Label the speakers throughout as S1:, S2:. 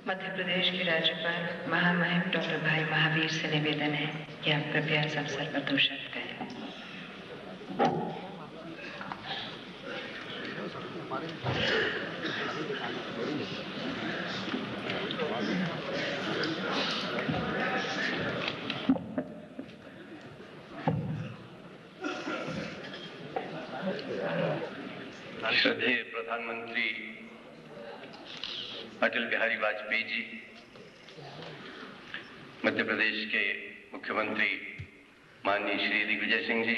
S1: मध्य प्रदेश के राज्यपाल महामहिम डॉक्टर भाई महावीर से निवेदन है कि आप कृपया इस अवसर पर 2 शब्द कहें।
S2: श्रद्धेय प्रधानमंत्री अटल बिहारी वाजपेयी जी, मध्य प्रदेश के मुख्यमंत्री माननीय श्री दिग्विजय सिंह जी,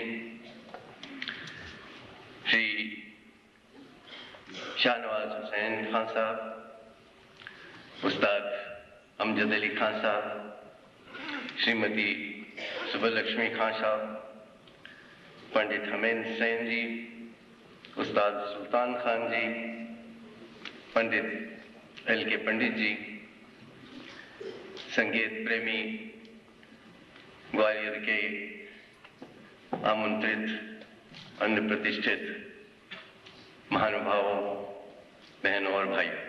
S2: श्री शाहनवाज हुसैन खान साहब, उस्ताद अमजद अली खान साहब, श्रीमती सुबलक्ष्मी खान साहब, पंडित हमेंद्र सेन जी, उस्ताद सुल्तान खान जी, पंडित LK पंडित जी, संगीत प्रेमी ग्वालियर के आमंत्रित अन्य प्रतिष्ठित महानुभावों, बहनों और भाइयों,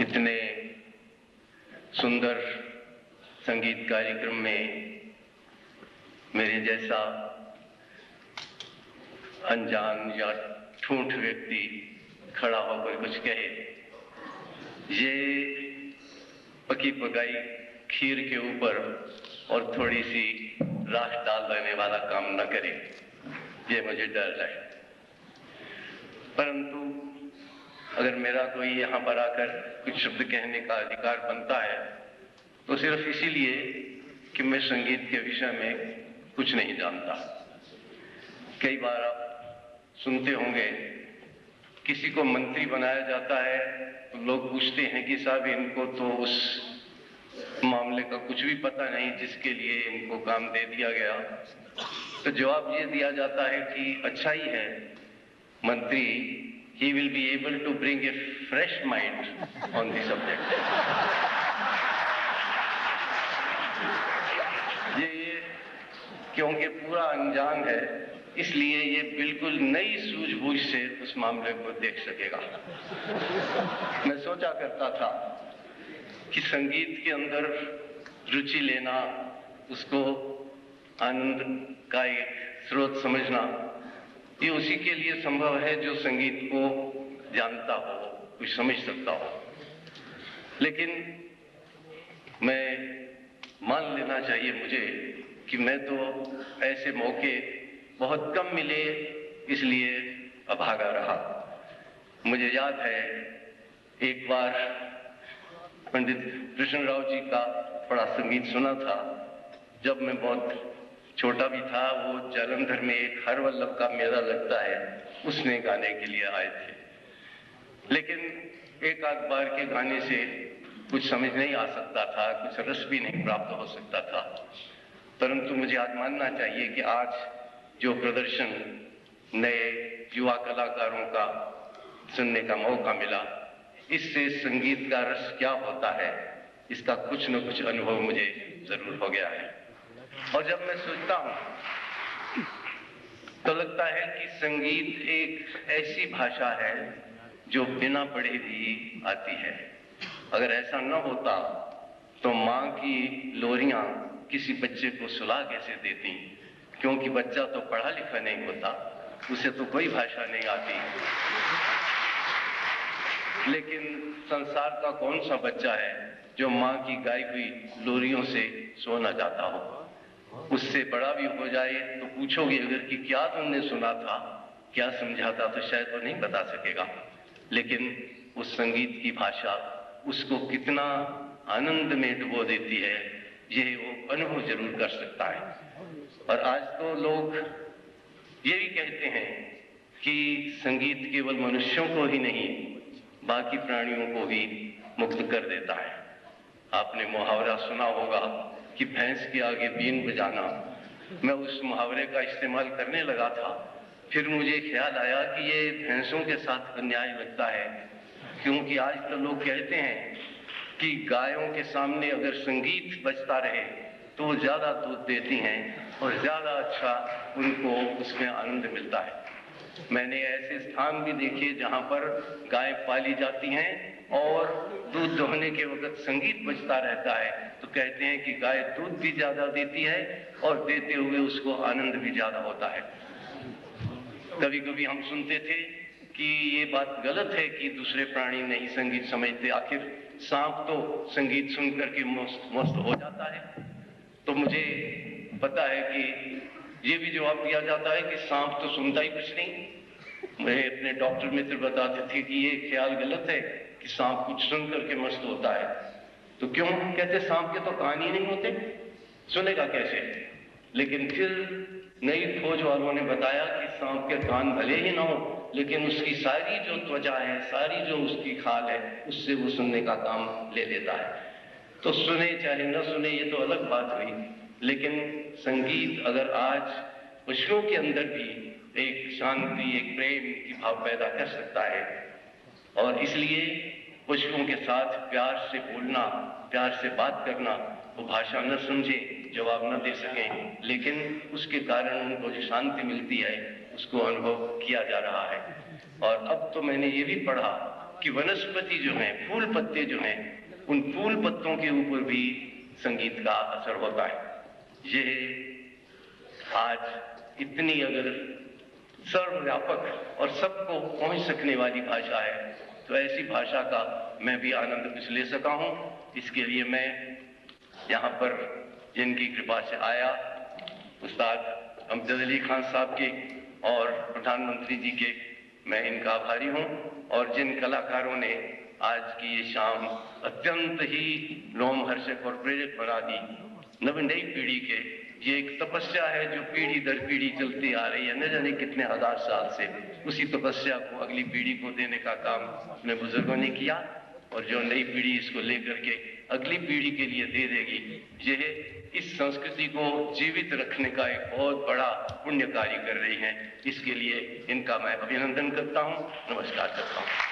S2: इतने सुंदर संगीत कार्यक्रम में मेरे जैसा अनजान या ठूंठ व्यक्ति खड़ा होकर कुछ कहे, ये पकी पकाई खीर के ऊपर और थोड़ी सी राख डाल देने वाला काम न करे, ये मुझे डर है। परंतु अगर मेरा कोई यहाँ पर आकर कुछ शब्द कहने का अधिकार बनता है तो सिर्फ इसीलिए कि मैं संगीत के विषय में कुछ नहीं जानता। कई बार आप सुनते होंगे किसी को मंत्री बनाया जाता है तो लोग पूछते हैं कि साहब इनको तो उस मामले का कुछ भी पता नहीं जिसके लिए इनको काम दे दिया गया। तो जवाब ये दिया जाता है कि अच्छा ही है, मंत्री he will be able to bring a fresh mind on the subject। ये क्योंकि पूरा अनजान है इसलिए ये बिल्कुल नई सूझबूझ से उस मामले को देख सकेगा। मैं सोचा करता था कि संगीत के अंदर रुचि लेना, उसको आनंद का एक स्रोत समझना, ये उसी के लिए संभव है जो संगीत को जानता हो, कुछ समझ सकता हो। लेकिन मैं मान लेना चाहिए मुझे कि मैं तो ऐसे मौके बहुत कम मिले इसलिए अभागा रहा। मुझे याद है एक बार पंडित कृष्ण राव जी का बड़ा संगीत सुना था जब मैं बहुत छोटा भी था। वो जालंधर में एक हर वल्लभ का मेला लगता है, उसमें गाने के लिए आए थे। लेकिन एक आध बार के गाने से कुछ समझ नहीं आ सकता था, कुछ रस भी नहीं प्राप्त हो सकता था। परंतु मुझे आज मानना चाहिए कि आज जो प्रदर्शन नए युवा कलाकारों का सुनने का मौका मिला, इससे संगीत का रस क्या होता है इसका कुछ न कुछ अनुभव मुझे जरूर हो गया है। और जब मैं सोचता हूँ तो लगता है कि संगीत एक ऐसी भाषा है जो बिना पढ़े भी आती है। अगर ऐसा न होता तो माँ की लोरियां किसी बच्चे को सुला कैसे देती, क्योंकि बच्चा तो पढ़ा लिखा नहीं होता, उसे तो कोई भाषा नहीं आती। लेकिन संसार का कौन सा बच्चा है जो माँ की गाई हुई लोरियों से सो न जाता हो। उससे बड़ा भी हो जाए तो पूछोगे अगर कि क्या तुमने सुना था, क्या समझा था, तो शायद वो नहीं बता सकेगा। लेकिन उस संगीत की भाषा उसको कितना आनंद में डुबो देती है, ये वो अनुभव जरूर कर सकता है। और आज तो लोग ये भी कहते हैं कि संगीत केवल मनुष्यों को ही नहीं बाकी प्राणियों को भी मुक्त कर देता है। आपने मुहावरा सुना होगा कि भैंस के आगे बीन बजाना। मैं उस मुहावरे का इस्तेमाल करने लगा था, फिर मुझे ख्याल आया कि ये भैंसों के साथ अन्याय लगता है, क्योंकि आज तो लोग कहते हैं कि गायों के सामने अगर संगीत बजता रहे तो वो ज्यादा दूध देती हैं और ज्यादा अच्छा उनको उसमें आनंद मिलता है। मैंने ऐसे स्थान भी देखे जहां पर गाय पाली जाती हैं और दूध दोहने के वक्त संगीत बजता रहता है, तो कहते हैं कि गाय दूध भी ज्यादा देती है और देते हुए उसको आनंद भी ज्यादा होता है। कभी कभी हम सुनते थे कि ये बात गलत है कि दूसरे प्राणी नहीं संगीत समझते, आखिर सांप तो संगीत सुन करके मस्त हो जाता है। तो मुझे पता है कि ये भी जवाब दिया जाता है कि सांप तो सुनता ही कुछ नहीं। मुझे अपने डॉक्टर मित्र बताते थे कि ये ख्याल गलत है कि सांप कुछ सुन करके मस्त होता है। तो क्यों? कहते सांप के तो कान ही नहीं होते, सुनेगा कैसे? लेकिन फिर नई खोज वालों ने बताया कि सांप के कान भले ही ना हो, लेकिन उसकी सारी जो त्वचा है, सारी जो उसकी खाल है, उससे वो सुनने का काम ले लेता है। तो सुने चाहे न सुने ये तो अलग बात हुई, लेकिन संगीत अगर आज पशुओं के अंदर भी एक शांति, एक प्रेम की भाव पैदा कर सकता है, और इसलिए पशुओं के साथ प्यार से बोलना, प्यार से बात करना, वो भाषा न समझे, जवाब न दे सकें, लेकिन उसके कारण उनको जो शांति मिलती है उसको अनुभव किया जा रहा है। और अब तो मैंने ये भी पढ़ा कि वनस्पति जो है, फूल पत्ते जो हैं, उन फूल पत्तों के ऊपर भी संगीत का असर होता है। ये आज इतनी अगर सर्वव्यापक और सबको पहुंच सकने वाली भाषा है, तो ऐसी भाषा का मैं भी आनंद कुछ ले सका हूं। इसके लिए मैं यहाँ पर जिनकी कृपा से आया, उस्ताद अमजद अली खान साहब के और प्रधानमंत्री जी के, मैं इनका आभारी हूँ। और जिन कलाकारों ने आज की ये शाम अत्यंत ही रोमहर्षक और प्रेरक बना दी नई पीढ़ी के, ये एक तपस्या है जो पीढ़ी दर पीढ़ी चलती आ रही है, न जाने कितने हजार साल से। उसी तपस्या को अगली पीढ़ी को देने का काम अपने बुजुर्गों ने किया, और जो नई पीढ़ी इसको लेकर के अगली पीढ़ी के लिए दे देगी, यह इस संस्कृति को जीवित रखने का एक बहुत बड़ा पुण्य कार्य कर रही है। इसके लिए इनका मैं अभिनंदन करता हूँ, नमस्कार करता हूँ।